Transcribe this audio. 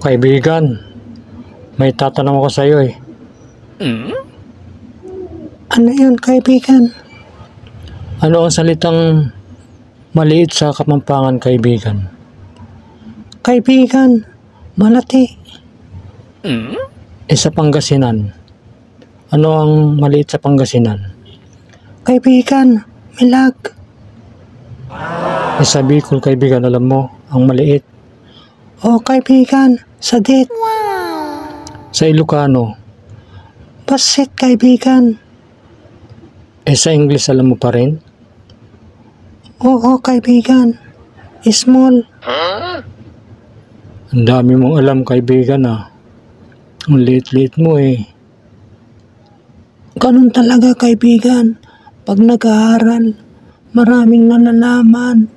Kaibigan, may tatanong ako sa iyo eh. Ano yun, kaibigan? Ano ang salitang maliit sa Kapampangan, kaibigan? Kaibigan, malati. Sa Pangasinan. Ano ang maliit sa Pangasinan? Kaibigan, milag. Sa Bicol, kaibigan, alam mo, ang maliit. O kaibigan, sadit. Sa Ilocano. Basit, kaibigan. Sa English, alam mo pa rin? Oo, kaibigan. Small. Ang dami mong alam, kaibigan ah. Ang liit-liit mo eh. Ganun talaga, kaibigan. Pag nag-aaral, maraming nalalaman.